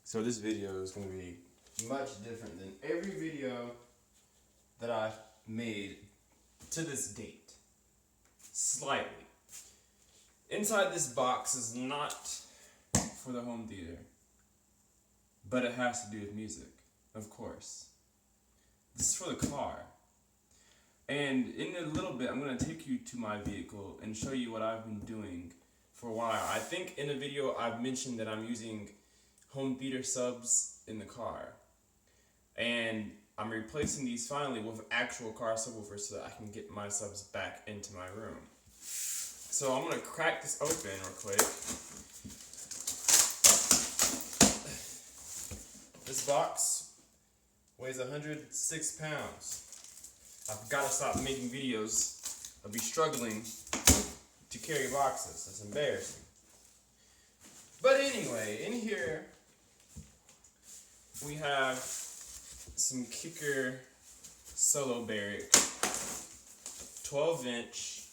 So this video is going to be much different than every video that I've made to this date. Slightly. Inside this box is not for the home theater, but it has to do with music, of course. This is for the car. And in a little bit, I'm going to take you to my vehicle and show you what I've been doing for a while. I think in a video I've mentioned that I'm using home theater subs in the car. And I'm replacing these finally with actual car subwoofers so that I can get my subs back into my room. So I'm going to crack this open real quick. This box weighs 106 pounds. I've got to stop making videos. I'll be struggling to carry boxes. It's embarrassing. But anyway, in here we have some Kicker Solo-Baric 12-inch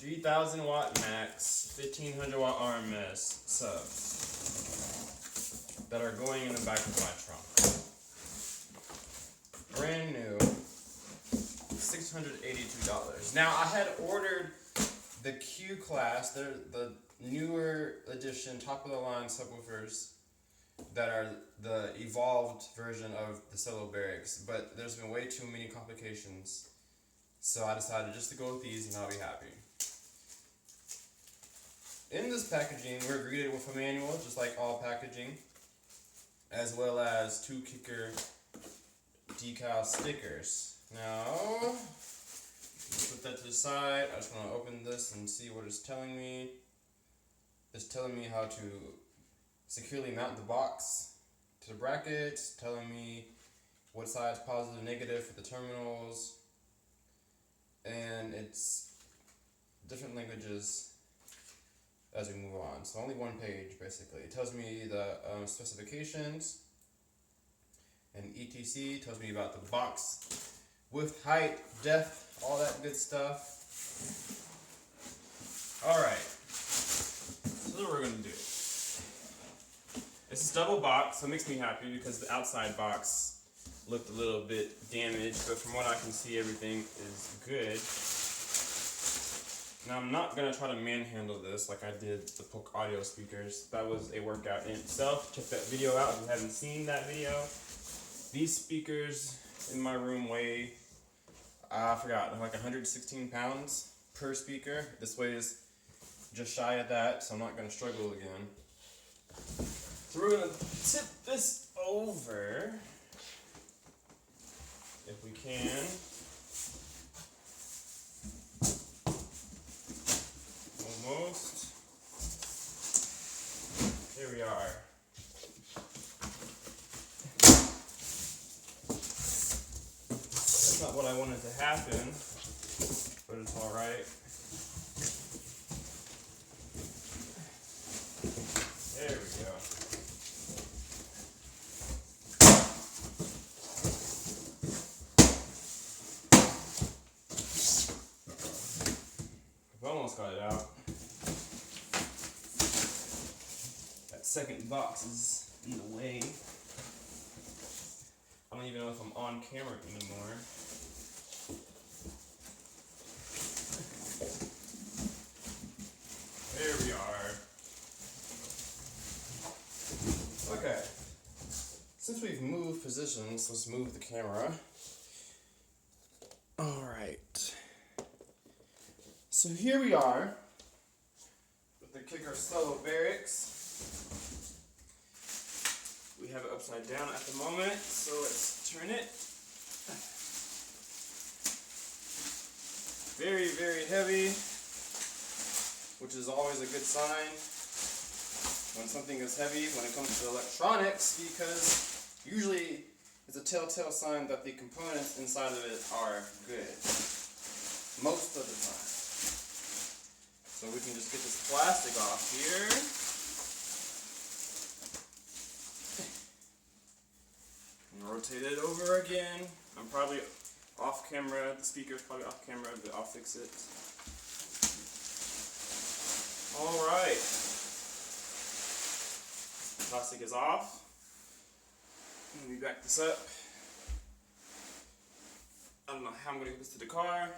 3000 watt max 1500 watt RMS subs that are going in the back of my trunk. Brand new, $682. Now I had ordered the Q class, they're the newer edition, top of the line subwoofers that are the evolved version of the Solo-Barics, but there's been way too many complications, so I decided just to go with these and I'll be happy. In this packaging, we're greeted with a manual, just like all packaging, as well as 2 Kicker decal stickers. Now, put that to the side. I just want to open this and see what it's telling me. It's telling me how to securely mount the box to the brackets, telling me what side's positive and negative for the terminals, and it's different languages as we move on. So only one page basically. It tells me the specifications and etc. Tells me about the box width, height, depth, all that good stuff. Alright, so what we're going to do. This is double box, so it makes me happy because the outside box looked a little bit damaged, but from what I can see everything is good. Now I'm not going to try to manhandle this like I did the Polk audio speakers. That was a workout in itself. Check that video out if you haven't seen that video. These speakers in my room weigh, I forgot, like 116 pounds per speaker. This weighs just shy of that, so I'm not going to struggle again. So we're going to tip this over, if we can. Almost. Here we are. That's not what I wanted to happen, but it's alright. There we go. I've almost got it out. That second box is in the way. I don't even know if I'm on camera anymore. There we are. Okay. Since we've moved positions, let's move the camera. Alright. So here we are with the Kicker Solo-Barics. We have it upside down at the moment, so let's turn it. Very, very heavy, which is always a good sign when something is heavy when it comes to electronics, because usually it's a telltale sign that the components inside of it are good, most of the time. So we can just get this plastic off here. And rotate it over again. I'm probably off camera, the speaker's probably off camera, but I'll fix it. Alright. plastic is off. Let me back this up. I don't know how I'm going to get this to the car.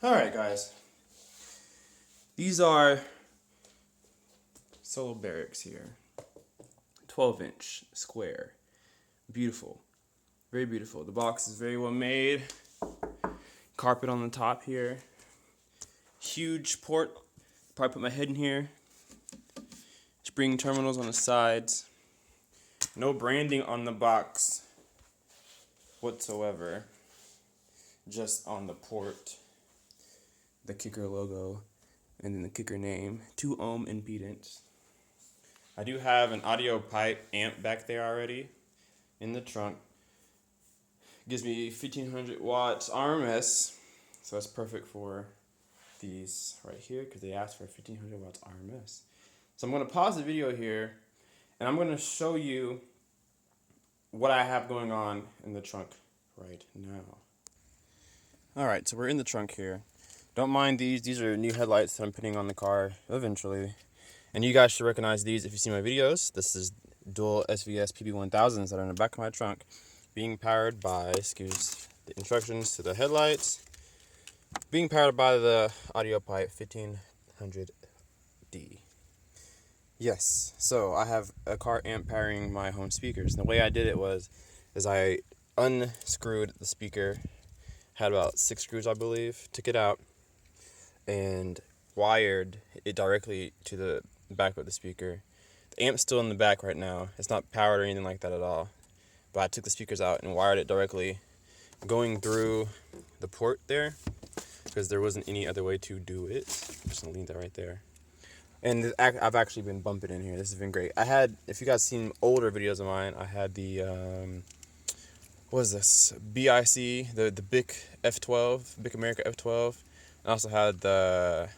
Alright guys. These are Solo-Barics here. 12-inch square. Beautiful. Very beautiful. The box is very well made. Carpet on the top here. Huge port. Probably put my head in here. Spring terminals on the sides. No branding on the box whatsoever. Just on the port. The kicker logo. And then the kicker name. 2 ohm impedance. I do have an audio pipe amp back there already in the trunk. Gives me 1500 watts RMS. So that's perfect for these right here because they asked for 1500 watts RMS. So I'm going to pause the video here and I'm going to show you what I have going on in the trunk right now. Alright, so we're in the trunk here. Don't mind these. These are new headlights that I'm putting on the car eventually. And you guys should recognize these if you see my videos. This is dual SVS PB1000s that are in the back of my trunk being powered by, excuse the instructions to the headlights, being powered by the audio pipe 1500D. Yes, so I have a car amp powering my home speakers. And the way I did it is I unscrewed the speaker, had about 6 screws I believe, took it out, and wired it directly to the back of the speaker. The amp's still in the back right now. It's not powered or anything like that at all. But I took the speakers out and wired it directly going through the port there because there wasn't any other way to do it. I'm just gonna leave that right there. And I've actually been bumping in here. This has been great. I had, if you guys seen older videos of mine, I had the what is this? BIC, the BIC F12, BIC America F12. I also had the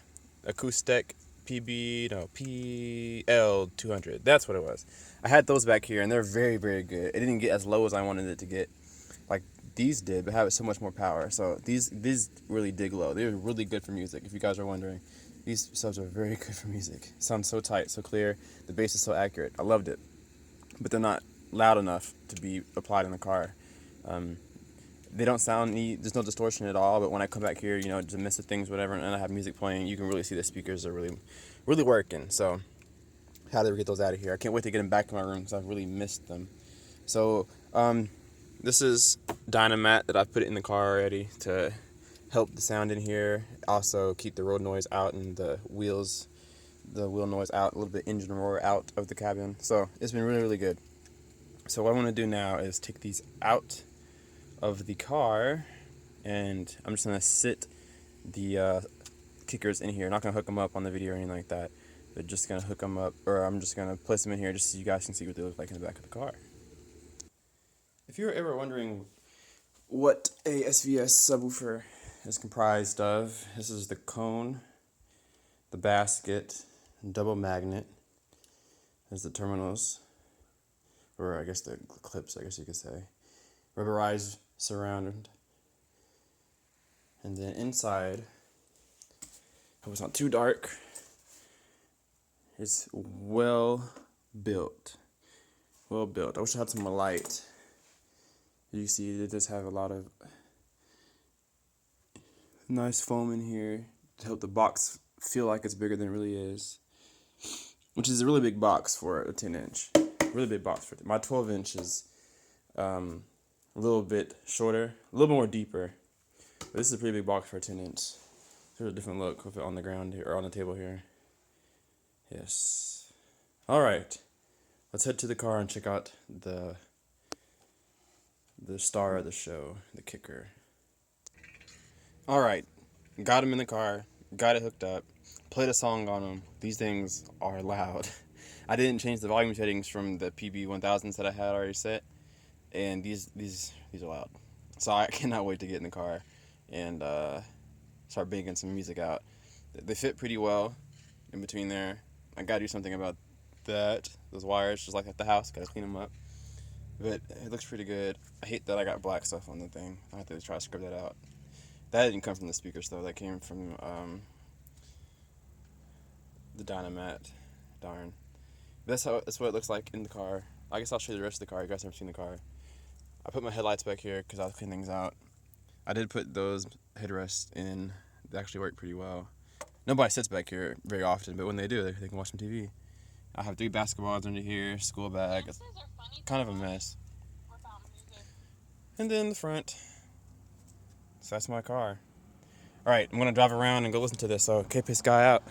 acoustic PL200. That's what it was. I had those back here, and they're very, very good. It didn't get as low as I wanted it to get, like these did, but have so much more power. So these really dig low. They're really good for music. If you guys are wondering, these subs are very good for music. It sounds so tight, so clear. The bass is so accurate. I loved it, but they're not loud enough to be applied in the car. They don't sound neat. There's no distortion at all. But when I come back here, you know, to miss the things, whatever, and I have music playing, you can really see the speakers are really, really working. So, how do we get those out of here? I can't wait to get them back in my room because I've really missed them. So, this is Dynamat that I've put in the car already to help the sound in here. Also, keep the road noise out and the wheel noise out, a little bit engine roar out of the cabin. So, it's been really, really good. So, what I want to do now is take these out of the car, and I'm just gonna sit the kickers in here. I'm not gonna hook them up on the video or anything like that, but just gonna hook them up, or I'm just gonna place them in here just so you guys can see what they look like in the back of the car. If you're ever wondering what a SVS subwoofer is comprised of, this is the cone, the basket, double magnet. There's the terminals, or I guess the clips, I guess you could say. Rubberized surround, and then inside, hope it's not too dark, it's well built. I wish I had some light. You see it does have a lot of nice foam in here to help the box feel like it's bigger than it really is, which is a really big box for a 10-inch. Really big box for it. My 12-inch is a little bit shorter, a little more deeper. But this is a pretty big box for a 10-inch. There's a different look with it on the ground here, or on the table here. Yes. All right. Let's head to the car and check out the star of the show, the kicker. All right. Got him in the car. Got it hooked up. Played a song on them. These things are loud. I didn't change the volume settings from the PB1000s that I had already set. And these are loud. So I cannot wait to get in the car and start banging some music out. They fit pretty well in between there. I gotta do something about that. Those wires, just like at the house, gotta clean them up. But it looks pretty good. I hate that I got black stuff on the thing. I have to try to scrub that out. That didn't come from the speakers though. That came from the Dynamat. Darn. That's what it looks like in the car. I guess I'll show you the rest of the car. You guys never seen the car. I put my headlights back here because I'll clean things out. I did put those headrests in. They actually work pretty well. Nobody sits back here very often, but when they do, they can watch some TV. I have 3 basketballs under here, school bag. It's kind of a mess. And then the front. So that's my car. Alright, I'm going to drive around and go listen to this. So, Kpaceguy out.